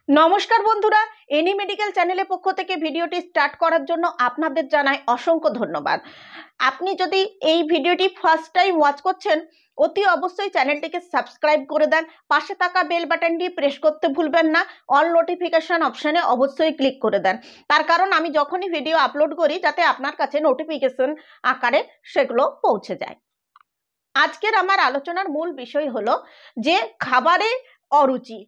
নমস্কার বন্ধুরা, any medical চ্যানেলের পক্ষ থেকে ভিডিওটি স্টার্ট করার জন্য আপনাদের জানাই অসংখ্য ধন্যবাদ। আপনি যদি এই ভিডিওটি ফার্স্ট টাইম ওয়াচ করছেন, অতি অবশ্যই চ্যানেলটিকে সাবস্ক্রাইব করে দেন। পাশে থাকা বেল বাটনটি প্রেস করতে ভুলবেন না। অল নোটিফিকেশন অপশানে অবশ্যই ক্লিক করে দেন। তার কারণ আমি যখনই ভিডিও আপলোড করি যাতে আপনার কাছে নোটিফিকেশন আকারে সেগুলো পৌঁছে যায়। আজকের আমার আলোচনার মূল বিষয় হলো যে খাবারে অরুচি,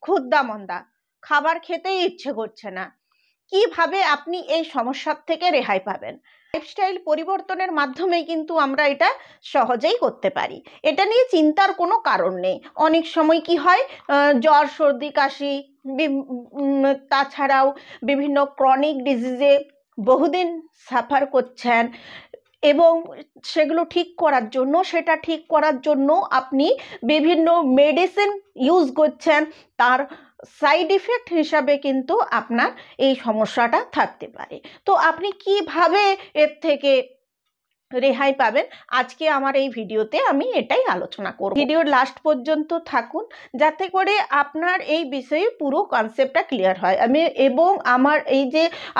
ক্ষুধা মন্দা, খাবার খেতেই ইচ্ছে করছে না। কিভাবে আপনি এই সমস্যার থেকে রেহাই পাবেন? লাইফস্টাইল পরিবর্তনের মাধ্যমেই কিন্তু আমরা এটা সহজেই করতে পারি। এটা নিয়ে চিন্তার কোনো কারণ নেই। অনেক সময় কি হয়, জ্বর, সর্দি, কাশি, তাছাড়াও বিভিন্ন ক্রনিক ডিজিজে বহুদিন সাফার করছেন এবং সেগুলো ঠিক করার জন্য আপনি বিভিন্ন মেডিসিন ইউজ করছেন। তার সাইড ইফেক্ট হিসাবে কিন্তু আপনার এই সমস্যাটা থাকতে পারে। তো আপনি কিভাবে এর থেকে রেহাই পাবেন, আজকে আমার এই ভিডিওতে আমি এটাই আলোচনা করব। ভিডিওর লাস্ট পর্যন্ত থাকুন যাতে করে আপনার এই বিষয়ে পুরো কনসেপ্টটা ক্লিয়ার হয়। এবং আমার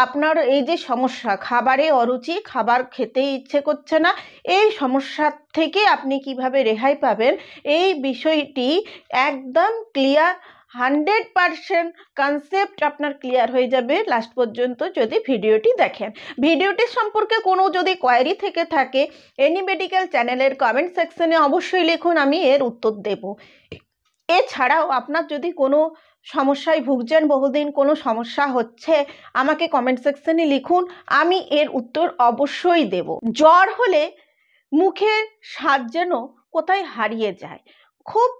আপনার এই যে সমস্যা, খাবারে অরুচি, খাবার খেতে ইচ্ছে করছে না, এই সমস্যা থেকে আপনি কিভাবে রেহাই পাবেন এই বিষয়টি একদম ক্লিয়ার, 100% কনসেপ্ট আপনার ক্লিয়ার হয়ে যাবে লাস্ট পর্যন্ত যদি ভিডিওটি দেখেন। ভিডিওটি সম্পর্কে কোনো যদি কোয়েরি থেকে থাকে এনি মেডিকেল চ্যানেলের কমেন্ট সেকশনে অবশ্যই লিখুন, আমি এর উত্তর দেব। এছাড়াও আপনার যদি কোনো সমস্যায় ভুগছেন, বহুদিন কোনো সমস্যা হচ্ছে, আমাকে কমেন্ট সেকশনে লিখুন, আমি এর উত্তর অবশ্যই দেব। জ্বর হলে মুখের স্বাদ যেন কোথায় হারিয়ে যায়। খুব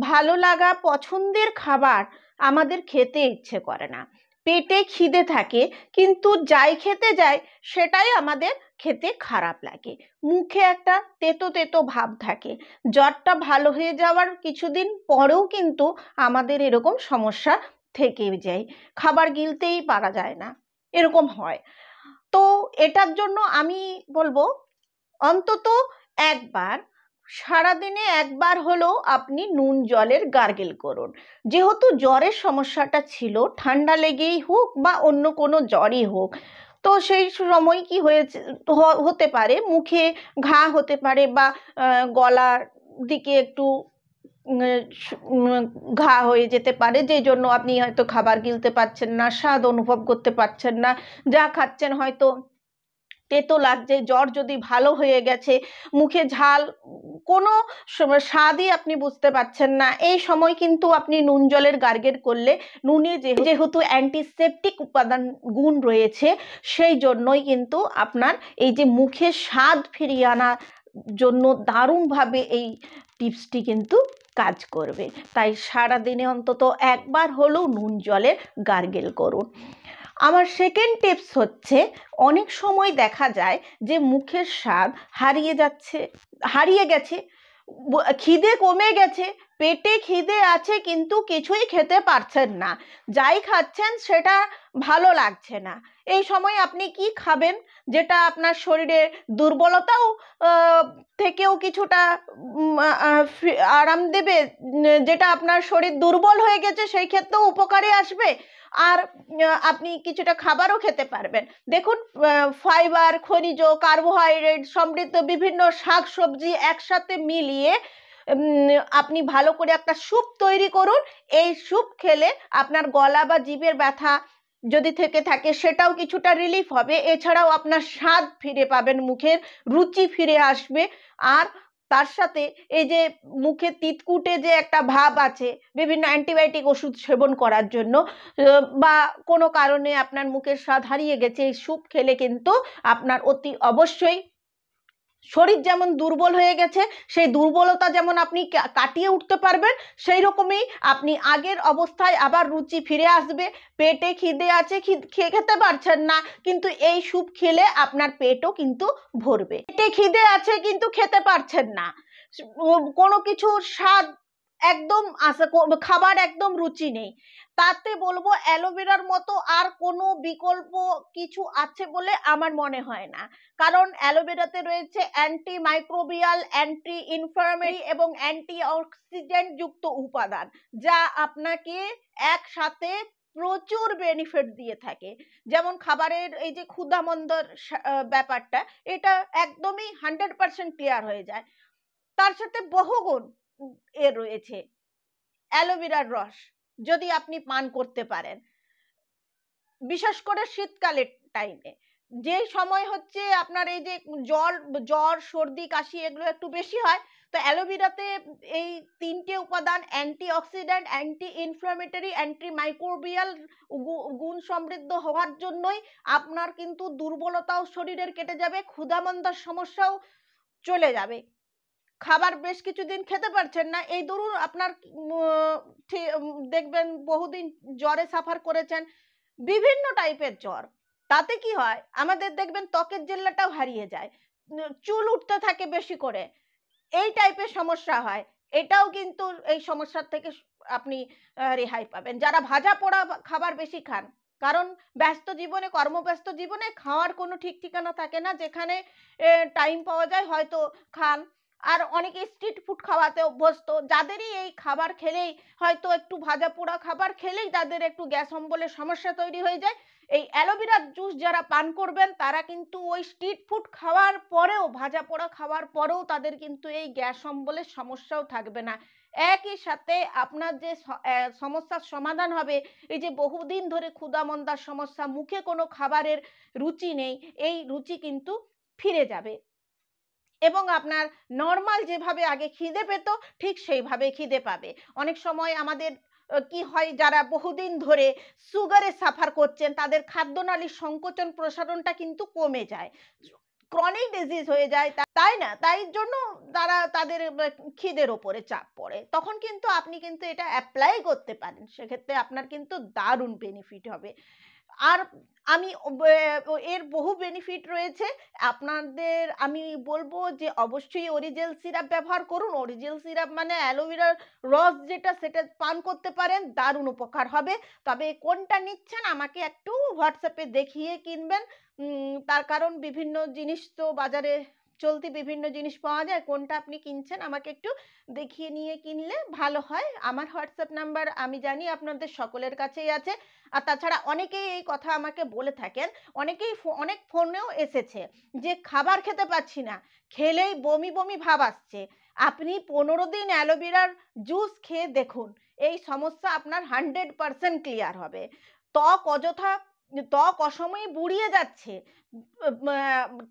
ভালো লাগা পছন্দের খাবার আমাদের খেতে ইচ্ছে করে না। পেটে খিদে থাকে কিন্তু যাই খেতে যায় সেটাই আমাদের খেতে খারাপ লাগে। মুখে একটা তেতো তেতো ভাব থাকে। জ্বরটা ভালো হয়ে যাওয়ার কিছুদিন পরেও কিন্তু আমাদের এরকম সমস্যা থেকে যায়, খাবার গিলতেই পারা যায় না, এরকম হয়। তো এটার জন্য আমি বলবো অন্তত সারাদিনে একবার হলেও আপনি নুন জলের গার্গেল করুন। যেহেতু জ্বরের সমস্যাটা ছিল, ঠান্ডা লেগেই হোক বা অন্য কোনো জ্বরই হোক, তো সেই সময় কি হয়েছে, হতে পারে মুখে ঘা হতে পারে বা গলার দিকে একটু ঘা হয়ে যেতে পারে, যে জন্য আপনি হয়তো খাবার গিলতে পারছেন না, স্বাদ অনুভব করতে পারছেন না, যা খাচ্ছেন হয়তো তেতো লাগছে। জ্বর যদি ভালো হয়ে গেছে, মুখে ঝাল, কোনো স্বাদই আপনি বুঝতে পারছেন না, এই সময় কিন্তু আপনি নুন জলের গার্গেল করলে, নুনে যেহেতু অ্যান্টিসেপটিক উপাদান গুণ রয়েছে, সেই জন্যই কিন্তু আপনার এই যে মুখের স্বাদ ফিরিয়ে আনার জন্য দারুণভাবে এই টিপসটি কিন্তু কাজ করবে। তাই সারাদিনে অন্তত একবার হলেও নুন জলের গার্গেল করুন। আমার সেকেন্ড টিপস হচ্ছে, অনেক সময় দেখা যায় যে মুখের স্বাদ হারিয়ে গেছে, খিদে কমে গেছে, পেটে খিদে আছে কিন্তু কিছুই খেতে পারছেন না, যাই খাচ্ছেন সেটা ভালো লাগছে না। এই সময় আপনি কি খাবেন যেটা আপনার শরীরে দুর্বলতাও থেকেও কিছুটা আরাম দেবে, যেটা আপনার শরীর দুর্বল হয়ে গেছে সেই ক্ষেত্রেও উপকারে আসবে, আর আপনি কিছুটা খাবারও খেতে পারবেন। দেখুন, ফাইবার, খনিজ, কার্বোহাইড্রেট সমৃদ্ধ বিভিন্ন শাক সবজি একসাথে মিলিয়ে আপনি ভালো করে একটা স্যুপ তৈরি করুন। এই স্যুপ খেলে আপনার গলা বা জিভের ব্যথা যদি থেকে থাকে সেটাও কিছুটা রিলিফ হবে। এছাড়াও আপনার স্বাদ ফিরে পাবেন, মুখের রুচি ফিরে আসবে। আর তার সাথে এই যে মুখে তিতকুটে যে একটা ভাব আছে, বিভিন্ন অ্যান্টিবায়োটিক ওষুধ সেবন করার জন্য বা কোনো কারণে আপনার মুখের স্বাদ হারিয়ে গেছে, এই স্যুপ খেলে কিন্তু আপনার অতি অবশ্যই শরীর যেমন দুর্বল হয়ে গেছে সেই দুর্বলতা যেমন আপনি কাটিয়ে উঠতে পারবেন, সেই রকমই আপনি আগের অবস্থায় আবার রুচি ফিরে আসবে। পেটে খিদে আছে, খেতে পারছেন না, কিন্তু এই স্যুপ খেলে আপনার পেটও কিন্তু ভরবে। পেটে খিদে আছে কিন্তু খেতে পারছেন না, কোনো কিছুর স্বাদ একদম খাবার একদম রুচি নেই, তাতে বলবো অ্যালোভেরার মতো আর কোনো বিকল্প কিছু আছে বলে আমার মনে হয় না। কারণ অ্যালোভেরাতে রয়েছে অ্যান্টি মাইক্রোবিয়াল, অ্যান্টি ইনফ্লামেটরি এবং অ্যান্টি অক্সিডেন্ট যুক্ত উপাদান, যা আপনাকে একসাথে প্রচুর বেনিফিট দিয়ে থাকে। যেমন খাবারের এই যে ক্ষুধামন্দর ব্যাপারটা, এটা একদমই 100% ক্লিয়ার হয়ে যায়। তার সাথে বহুগুণ রয়েছে অ্যালোভেরার রস, যদি আপনি পান করতে পারেন, বিশেষ করে শীতকালের টাইমে, যে সময় হচ্ছে আপনার এই যে জ্বর সর্দি কাশি এগুলো একটু বেশি হয়, তো অ্যালোভেরাতে এই তিনটে উপাদান anti oxidant, anti inflammatory, anti microbial গুণ সমৃদ্ধ হওয়ার জন্যই আপনার কিন্তু দুর্বলতাও শরীরের কেটে যাবে, ক্ষুধামন্দার সমস্যাও চলে যাবে। খাবার বেশ কিছুদিন খেতে পারছেন না, এই ধরুন আপনার দেখবেন বহুদিন জ্বরে সাফার করেছেন, বিভিন্ন টাইপের জ্বর, তাতে কি হয় আমাদের দেখবেন ত্বকের জেল্লাটাও হারিয়ে যায়, চুল উঠতে থাকে বেশি করে, এই টাইপের সমস্যা হয়। এটাও কিন্তু এই সমস্যার থেকে আপনি রেহাই পাবেন যারা ভাজা পোড়া খাবার বেশি খান। কারণ ব্যস্ত জীবনে, কর্মব্যস্ত জীবনে খাওয়ার কোনো ঠিক ঠিকানা থাকে না, যেখানে টাইম পাওয়া যায় হয়তো খান। আর অনেকে স্ট্রিট ফুড খাওয়াতে অভ্যস্ত, যাদেরই এই খাবার খেলেই হয়তো একটু ভাজা পোড়া খাবার খেলেই তাদের একটু গ্যাস অম্বলের সমস্যা তৈরি হয়ে যায়। এই অ্যালোভেরার জুস যারা পান করবেন তারা কিন্তু ওই স্ট্রিট ফুড খাওয়ার পরেও, ভাজা পোড়া খাওয়ার পরেও তাদের কিন্তু এই গ্যাস অম্বলের সমস্যাও থাকবে না। একই সাথে আপনার যে সমস্যার সমাধান হবে, এই যে বহুদিন ধরে ক্ষুধামন্দার সমস্যা, মুখে কোনো খাবারের রুচি নেই, এই রুচি কিন্তু ফিরে যাবে এবং আপনার নর্মাল যেভাবে আগে খিদে পেত ঠিক সেইভাবে খিদে পাবে। অনেক সময় আমাদের কি হয়, যারা বহুদিন ধরে সুগারে সাফার করছেন তাদের খাদ্যনালীর সংকোচন প্রসারণটা কিন্তু কমে যায়, ক্রনিক ডিজিজ হয়ে যায়, তাই না? তাই জন্য তারা তাদের খিদের ওপরে চাপ পড়ে, তখন কিন্তু আপনি কিন্তু এটা অ্যাপ্লাই করতে পারেন, সেক্ষেত্রে আপনার কিন্তু দারুণ বেনিফিট হবে। আর আমি এর বহু বেনিফিট রয়েছে আপনাদের, আমি বলবো যে অবশ্যই অরিজিনাল সিরাপ ব্যবহার করুন। অরিজিনাল সিরাপ মানে অ্যালোভেরার রস যেটা, সেটা পান করতে পারেন, দারুণ উপকার হবে। তবে কোনটা নিচ্ছেন আমাকে একটু হোয়াটসঅ্যাপে দেখিয়ে কিনবেন, তার কারণ বিভিন্ন জিনিস তো বাজারে চলতি বিভিন্ন জিনিস পাওয়া যায়, কোনটা আপনি কিনছেন আমাকে একটু দেখিয়ে নিয়ে কিনলে ভালো হয়। আমার হোয়াটসঅ্যাপ নাম্বার আমি জানি আপনাদের সকলের কাছেই আছে। আর তাছাড়া অনেকেই এই কথা আমাকে বলে থাকেন, অনেকেই অনেক ফোনেও এসেছে যে খাবার খেতে পাচ্ছি না, খেলেই বমি বমি ভাব আসছে, আপনি 15 দিন অ্যালোভেরার জুস খেয়ে দেখুন, এই সমস্যা আপনার 100% ক্লিয়ার হবে। ত্বক অযথা, ত্বক অসময়ে বুড়িয়ে যাচ্ছে,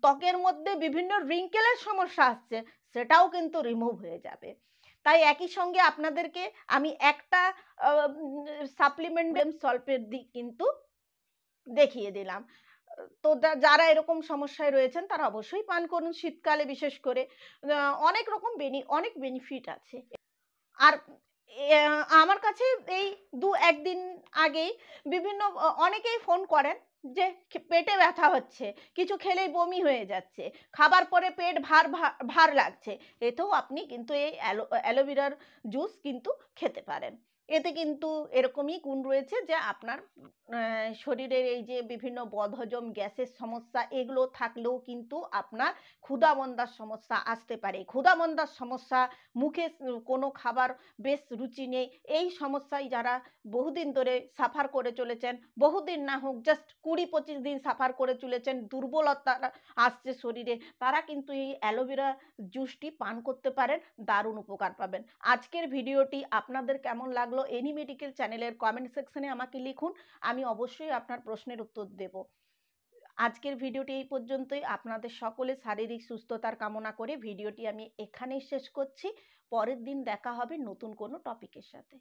ত্বকের মধ্যে বিভিন্ন রিঙ্কেলের সমস্যা আসছে, সেটাও কিন্তু রিমুভ হয়ে যাবে। তাই একই সঙ্গে আপনাদেরকে আমি একটা সাপ্লিমেন্ট সল্পের দিক কিন্তু দেখিয়ে দিলাম। তো যারা এরকম সমস্যায় রয়েছেন তারা অবশ্যই পান করুন, শীতকালে বিশেষ করে অনেক রকম অনেক বেনিফিট আছে। আর আমার কাছে এই 2-1 দিন আগেই বিভিন্ন অনেকেই ফোন করেন যে পেটে ব্যথা হচ্ছে, কিছু খেলেই বমি হয়ে যাচ্ছে, খাবার পরে পেট ভার ভার লাগছে, এতেও আপনি কিন্তু এই অ্যালোভেরার জুস কিন্তু খেতে পারেন। এতে কিন্তু এরকমই গুণ রয়েছে যে আপনার শরীরের এই যে বিভিন্ন বদহজম, গ্যাসের সমস্যা এগুলো থাকলেও কিন্তু আপনার ক্ষুধামন্দার সমস্যা আসতে পারে। ক্ষুধামন্দার সমস্যা, মুখে কোনো খাবার বেশ রুচি নেই, এই সমস্যায় যারা বহুদিন ধরে সাফার করে চলেছেন, বহুদিন না হোক জাস্ট 20-25 দিন সাফার করে চলেছেন, দুর্বলতা আসছে শরীরে, তারা কিন্তু এই অ্যালোভেরা জুসটি পান করতে পারেন, দারুণ উপকার পাবেন। আজকের ভিডিওটি আপনাদের কেমন লাগলো এনি মেডিকেল চ্যানেলের কমেন্ট সেকশনে আমাকে লিখুন, আমি অবশ্যই আপনার প্রশ্নের উত্তর দেব। আজকের ভিডিওটি এই পর্যন্তই। আপনাদের সকলে শারীরিক সুস্থতার কামনা করে ভিডিওটি আমি এখানেই শেষ করছি। পরের দিন দেখা হবে নতুন কোনো টপিকের সাথে।